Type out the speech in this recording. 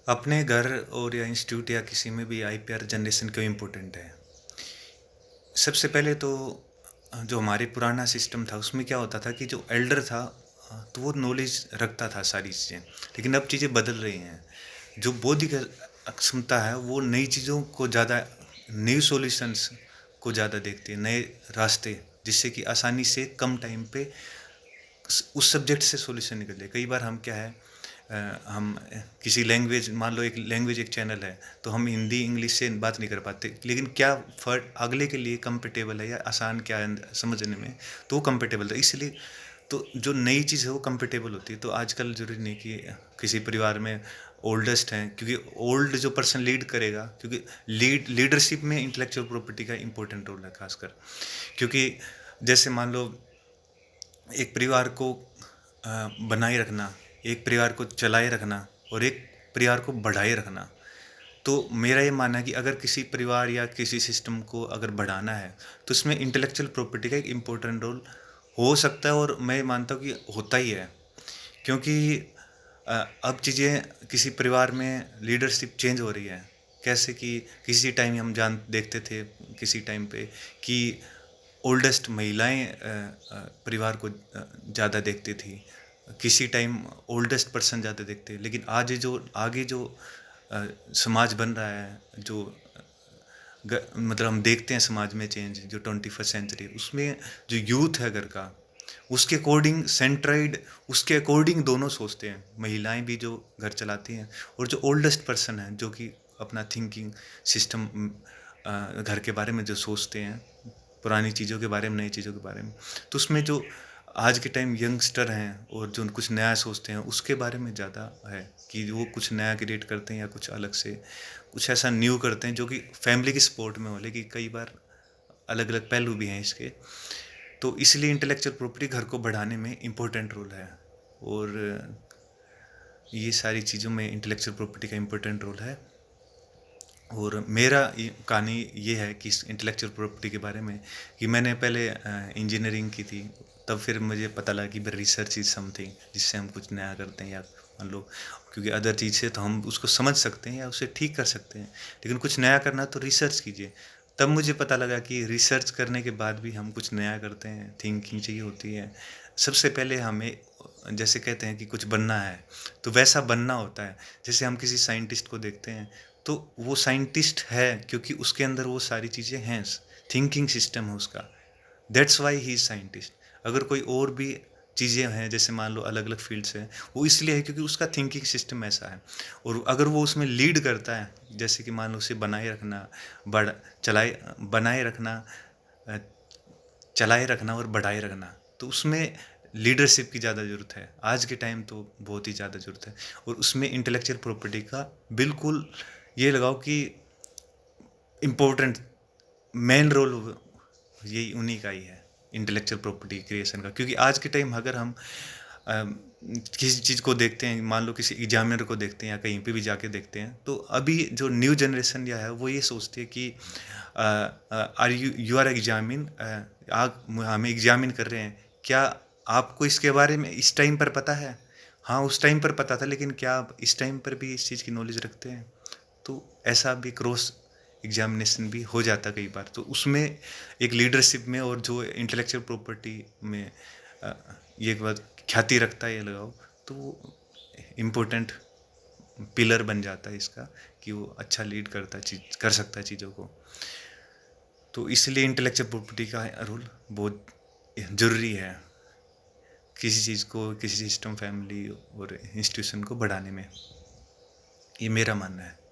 अपने घर और या इंस्टीट्यूट या किसी में भी आईपीआर जनरेशन क्यों इम्पोर्टेंट है? सबसे पहले तो जो हमारे पुराना सिस्टम था उसमें क्या होता था कि जो एल्डर था तो वो नॉलेज रखता था सारी चीज़ें। लेकिन अब चीज़ें बदल रही हैं। जो बौद्धिक क्षमता है वो नई चीज़ों को ज़्यादा, न्यू सॉल्यूशंस को ज़्यादा देखती है, नए रास्ते, जिससे कि आसानी से कम टाइम पे उस सब्जेक्ट से सॉल्यूशन निकल जाए। कई बार हम क्या है, हम किसी लैंग्वेज, मान लो एक लैंग्वेज एक चैनल है, तो हम हिंदी इंग्लिश से बात नहीं कर पाते, लेकिन क्या फर्क अगले के लिए कंफर्टेबल है या आसान क्या है समझने में, तो वो कंफर्टेबल था। इसलिए तो जो नई चीज़ है वो कंफर्टेबल होती है। तो आजकल जरूरी नहीं कि किसी परिवार में ओल्डेस्ट हैं, क्योंकि ओल्ड जो पर्सन लीड करेगा, क्योंकि लीडरशिप में इंटेलेक्चुअल प्रॉपर्टी का इंपॉर्टेंट रोल है खासकर। क्योंकि जैसे मान लो एक परिवार को बनाए रखना, एक परिवार को चलाए रखना और एक परिवार को बढ़ाए रखना। तो मेरा ये मानना है कि अगर किसी परिवार या किसी सिस्टम को अगर बढ़ाना है, तो इसमें इंटेलेक्चुअल प्रॉपर्टी का एक इम्पोर्टेंट रोल हो सकता है, और मैं मानता हूँ कि होता ही है। क्योंकि अब चीज़ें किसी परिवार में लीडरशिप चेंज हो रही है। कैसे कि किसी टाइम हम देखते थे किसी टाइम पे कि ओल्डेस्ट महिलाएं परिवार को ज़्यादा देखती थी, किसी टाइम ओल्डेस्ट पर्सन ज़्यादा देखते। लेकिन आज जो आगे जो समाज बन रहा है, जो मतलब हम देखते हैं समाज में चेंज जो 21st सेंचुरी, उसमें जो यूथ है घर का, उसके अकॉर्डिंग सेंट्राइड, उसके अकॉर्डिंग दोनों सोचते हैं। महिलाएं भी जो घर चलाती हैं और जो ओल्डेस्ट पर्सन है जो कि अपना थिंकिंग सिस्टम घर के बारे में जो सोचते हैं, पुरानी चीज़ों के बारे में, नई चीज़ों के बारे में। तो उसमें जो आज के टाइम यंगस्टर हैं और जो कुछ नया सोचते हैं, उसके बारे में ज़्यादा है कि वो कुछ नया क्रिएट करते हैं या कुछ अलग से कुछ ऐसा न्यू करते हैं जो कि फैमिली की सपोर्ट में हो। लेकिन कई बार अलग अलग पहलू भी हैं इसके। तो इसलिए इंटेलेक्चुअल प्रॉपर्टी घर को बढ़ाने में इम्पोर्टेंट रोल है। और ये सारी चीज़ों में इंटेलेक्चुअल प्रॉपर्टी का इम्पोर्टेंट रोल है। और मेरा कहानी ये है कि इस इंटेलेक्चुअल प्रॉपर्टी के बारे में कि मैंने पहले इंजीनियरिंग की थी, तब फिर मुझे पता लगा कि रिसर्च इज़ समथिंग जिससे हम कुछ नया करते हैं, या मान लो क्योंकि अदर चीज़ से तो हम उसको समझ सकते हैं या उसे ठीक कर सकते हैं, लेकिन कुछ नया करना तो रिसर्च कीजिए। तब मुझे पता लगा कि रिसर्च करने के बाद भी हम कुछ नया करते हैं, थिंकिंग चाहिए होती है। सबसे पहले हमें, जैसे कहते हैं कि कुछ बनना है, तो वैसा बनना होता है। जैसे हम किसी साइंटिस्ट को देखते हैं, तो वो साइंटिस्ट है क्योंकि उसके अंदर वो सारी चीज़ें हैं, थिंकिंग सिस्टम है उसका, that's why he is scientist. अगर कोई और भी चीज़ें हैं, जैसे मान लो अलग अलग फील्ड्स हैं, वो इसलिए है क्योंकि उसका थिंकिंग सिस्टम ऐसा है। और अगर वो उसमें लीड करता है, जैसे कि मान लो उसे बनाए रखना, बढ़ चलाए बनाए रखना, अ, चलाए रखना और बढ़ाए रखना, तो उसमें लीडरशिप की ज़्यादा ज़रूरत है। आज के टाइम तो बहुत ही ज़्यादा ज़रूरत है। और उसमें इंटेलेक्चुअल प्रॉपर्टी का बिल्कुल ये लगाओ कि इम्पोर्टेंट मेन रोल यही उन्हीं का ही है, इंटेलेक्चुअल प्रॉपर्टी क्रिएशन का। क्योंकि आज के टाइम अगर हम किसी चीज़ को देखते हैं, मान लो किसी एग्जामिनर को देखते हैं या कहीं पे भी जाके देखते हैं, तो अभी जो न्यू जनरेशन या है वो ये सोचती है कि आर यू आर एग्जामिन, आप हमें एग्जामिन कर रहे हैं, क्या आपको इसके बारे में इस टाइम पर पता है? हाँ, उस टाइम पर पता था, लेकिन क्या आप इस टाइम पर भी इस चीज़ की नॉलेज रखते हैं? तो ऐसा भी क्रॉस एग्जामिनेशन भी हो जाता कई बार। तो उसमें एक लीडरशिप में और जो इंटेलेक्चुअल प्रॉपर्टी में अ, ये एक बात ख्याति रखता है, ये लगाओ, तो वो इम्पोर्टेंट पिलर बन जाता है इसका, कि वो अच्छा लीड करता है, चीज कर सकता है चीज़ों को। तो इसलिए इंटेलेक्चुअल प्रॉपर्टी का रोल बहुत ज़रूरी है किसी चीज़ को, किसी सिस्टम, फैमिली और इंस्टीट्यूशन को बढ़ाने में। ये मेरा मानना है।